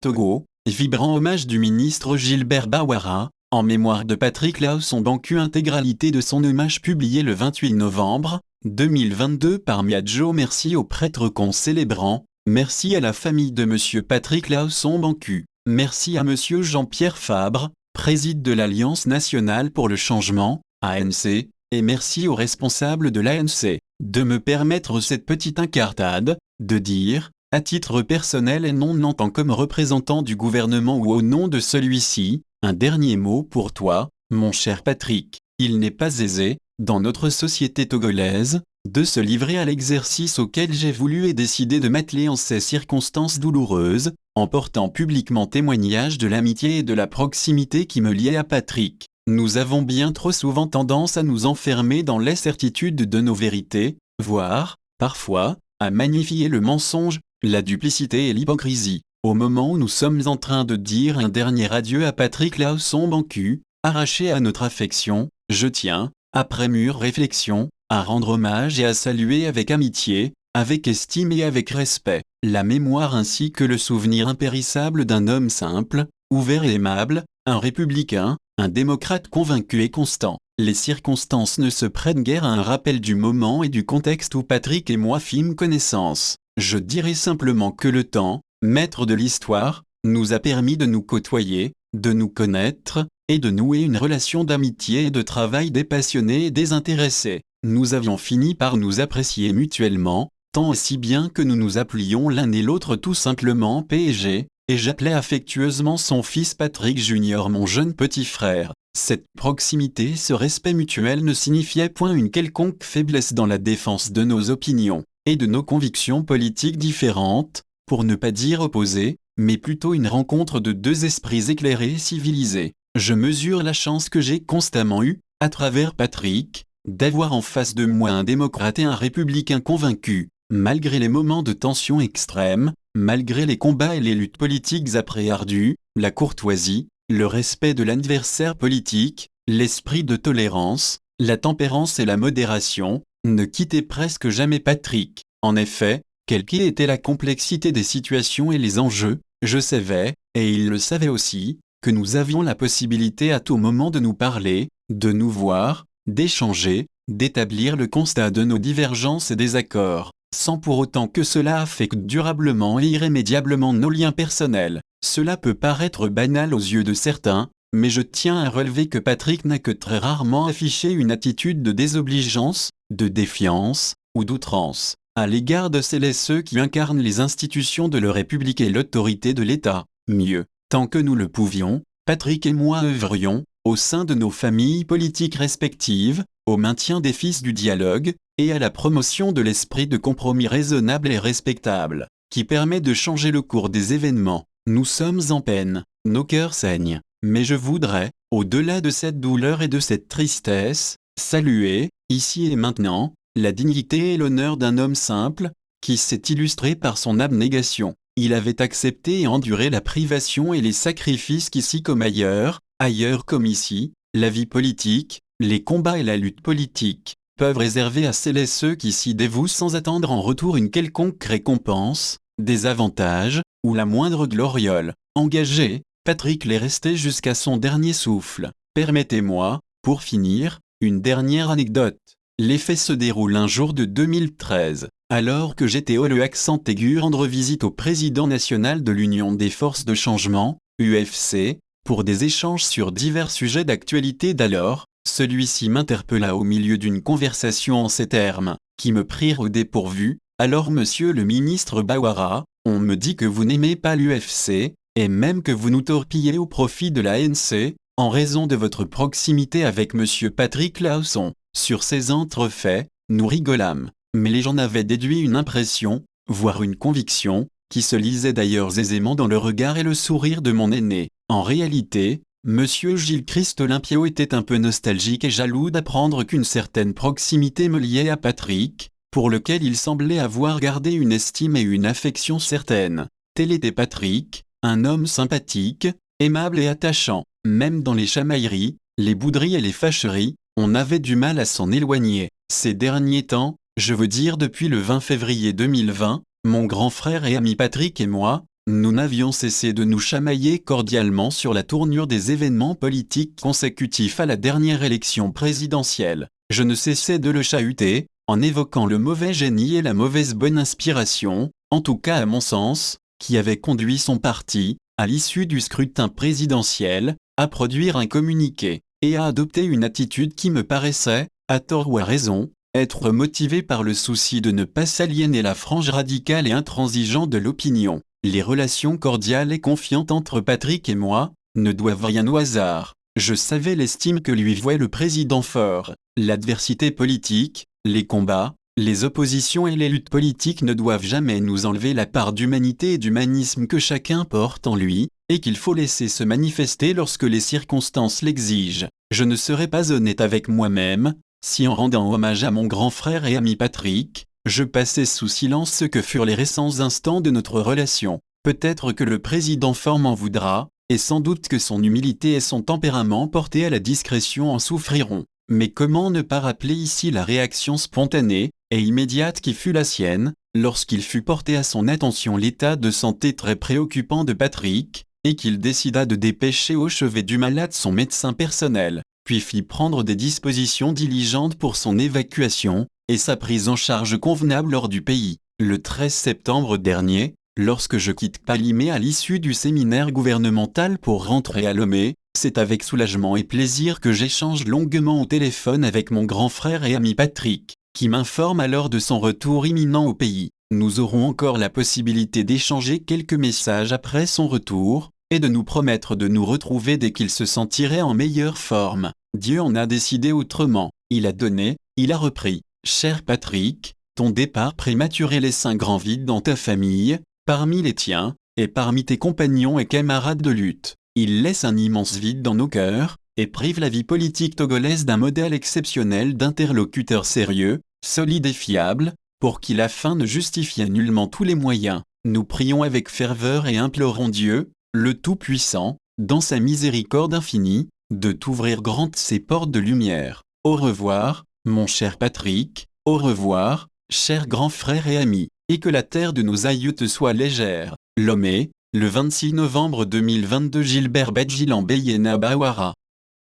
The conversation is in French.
Togo, vibrant hommage du ministre Gilbert Bawara, en mémoire de Patrick Laosson-Banku. Intégralité de son hommage publié le 28 novembre 2022 par Miadjo. Merci aux prêtres concélébrants, merci à la famille de Monsieur Patrick Laosson-Banku, merci à Monsieur Jean-Pierre Fabre, président de l'Alliance nationale pour le changement, ANC, et merci aux responsables de l'ANC, de me permettre cette petite incartade, de dire, à titre personnel et non en tant comme représentant du gouvernement ou au nom de celui-ci, un dernier mot pour toi, mon cher Patrick. Il n'est pas aisé, dans notre société togolaise, de se livrer à l'exercice auquel j'ai voulu et décidé de m'atteler en ces circonstances douloureuses, en portant publiquement témoignage de l'amitié et de la proximité qui me liait à Patrick. Nous avons bien trop souvent tendance à nous enfermer dans les certitudes de nos vérités, voire, parfois, à magnifier le mensonge, la duplicité et l'hypocrisie. Au moment où nous sommes en train de dire un dernier adieu à Patrick Laosson-Banku, arraché à notre affection, je tiens, après mûre réflexion, à rendre hommage et à saluer avec amitié, avec estime et avec respect, la mémoire ainsi que le souvenir impérissable d'un homme simple, ouvert et aimable, un républicain, un démocrate convaincu et constant. Les circonstances ne se prêtent guère à un rappel du moment et du contexte où Patrick et moi fîmes connaissance. Je dirais simplement que le temps, maître de l'histoire, nous a permis de nous côtoyer, de nous connaître, et de nouer une relation d'amitié et de travail dépassionné et désintéressé. Nous avions fini par nous apprécier mutuellement, tant et si bien que nous nous appelions l'un et l'autre tout simplement PSG, et j'appelais affectueusement son fils Patrick Junior mon jeune petit frère. Cette proximité, ce respect mutuel ne signifiait point une quelconque faiblesse dans la défense de nos opinions, et de nos convictions politiques différentes, pour ne pas dire opposées, mais plutôt une rencontre de deux esprits éclairés et civilisés. Je mesure la chance que j'ai constamment eue, à travers Patrick, d'avoir en face de moi un démocrate et un républicain convaincu, malgré les moments de tension extrême, malgré les combats et les luttes politiques âpres ardues, la courtoisie, le respect de l'adversaire politique, l'esprit de tolérance, la tempérance et la modération, ne quittaient presque jamais Patrick. En effet, quelle qu'ait été la complexité des situations et les enjeux, je savais, et il le savait aussi, que nous avions la possibilité à tout moment de nous parler, de nous voir, d'échanger, d'établir le constat de nos divergences et désaccords, sans pour autant que cela affecte durablement et irrémédiablement nos liens personnels. Cela peut paraître banal aux yeux de certains, mais je tiens à relever que Patrick n'a que très rarement affiché une attitude de désobligeance, de défiance, ou d'outrance, à l'égard de celles et ceux qui incarnent les institutions de la République et l'autorité de l'État. Mieux, tant que nous le pouvions, Patrick et moi œuvrions, au sein de nos familles politiques respectives, au maintien des fils du dialogue, et à la promotion de l'esprit de compromis raisonnable et respectable, qui permet de changer le cours des événements. Nous sommes en peine, nos cœurs saignent, mais je voudrais, au-delà de cette douleur et de cette tristesse, saluer, ici et maintenant, la dignité et l'honneur d'un homme simple, qui s'est illustré par son abnégation. Il avait accepté et enduré la privation et les sacrifices qu'ici comme ailleurs comme ici, la vie politique, les combats et la lutte politique, peuvent réserver à celles et ceux qui s'y dévouent sans attendre en retour une quelconque récompense, des avantages, ou la moindre gloriole. Engagé, Patrick l'est resté jusqu'à son dernier souffle. Permettez-moi, pour finir, une dernière anecdote. Les faits se déroulent un jour de 2013, alors que j'étais au le accent aigu rendre visite au président national de l'Union des forces de changement, UFC, pour des échanges sur divers sujets d'actualité d'alors. Celui-ci m'interpella au milieu d'une conversation en ces termes, qui me prirent au dépourvu. Alors monsieur le ministre Bawara, on me dit que vous n'aimez pas l'UFC, et même que vous nous torpillez au profit de l'ANC, en raison de votre proximité avec monsieur Patrick Laosson. Sur ces entrefaits, nous rigolâmes, mais les gens avaient déduit une impression, voire une conviction, qui se lisait d'ailleurs aisément dans le regard et le sourire de mon aîné. En réalité, monsieur Gilles Christ Olympio était un peu nostalgique et jaloux d'apprendre qu'une certaine proximité me liait à Patrick, pour lequel il semblait avoir gardé une estime et une affection certaines. Tel était Patrick, un homme sympathique, aimable et attachant. Même dans les chamailleries, les bouderies et les fâcheries, on avait du mal à s'en éloigner. Ces derniers temps, je veux dire depuis le 20 février 2020, mon grand frère et ami Patrick et moi, Nous n'avions cessé de nous chamailler cordialement sur la tournure des événements politiques consécutifs à la dernière élection présidentielle. Je ne cessais de le chahuter, en évoquant le mauvais génie et la mauvaise bonne inspiration, en tout cas à mon sens, qui avait conduit son parti, à l'issue du scrutin présidentiel, à produire un communiqué, et à adopter une attitude qui me paraissait, à tort ou à raison, être motivée par le souci de ne pas s'aliéner la frange radicale et intransigeante de l'opinion. Les relations cordiales et confiantes entre Patrick et moi ne doivent rien au hasard. Je savais l'estime que lui vouait le président fort. L'adversité politique, les combats, les oppositions et les luttes politiques ne doivent jamais nous enlever la part d'humanité et d'humanisme que chacun porte en lui, et qu'il faut laisser se manifester lorsque les circonstances l'exigent. Je ne serais pas honnête avec moi-même, si en rendant hommage à mon grand frère et ami Patrick, je passais sous silence ce que furent les récents instants de notre relation. Peut-être que le président fort m'en voudra, et sans doute que son humilité et son tempérament porté à la discrétion en souffriront. Mais comment ne pas rappeler ici la réaction spontanée et immédiate qui fut la sienne, lorsqu'il fut porté à son attention l'état de santé très préoccupant de Patrick, et qu'il décida de dépêcher au chevet du malade son médecin personnel, puis fit prendre des dispositions diligentes pour son évacuation, et sa prise en charge convenable hors du pays. Le 13 septembre dernier, lorsque je quitte Palimé à l'issue du séminaire gouvernemental pour rentrer à Lomé, c'est avec soulagement et plaisir que j'échange longuement au téléphone avec mon grand frère et ami Patrick, qui m'informe alors de son retour imminent au pays. Nous aurons encore la possibilité d'échanger quelques messages après son retour, et de nous promettre de nous retrouver dès qu'il se sentirait en meilleure forme. Dieu en a décidé autrement. Il a donné, il a repris. Cher Patrick, ton départ prématuré laisse un grand vide dans ta famille, parmi les tiens, et parmi tes compagnons et camarades de lutte. Il laisse un immense vide dans nos cœurs, et prive la vie politique togolaise d'un modèle exceptionnel d'interlocuteur sérieux, solide et fiable, pour qui la fin ne justifiait nullement tous les moyens. Nous prions avec ferveur et implorons Dieu, le Tout-Puissant, dans sa miséricorde infinie, de t'ouvrir grandes ses portes de lumière. Au revoir, mon cher Patrick, au revoir, cher grand frère et ami, et que la terre de nos aïeux te soit légère. Lomé, le 26 novembre 2022. Gilbert Badjilan Beyena Bawara.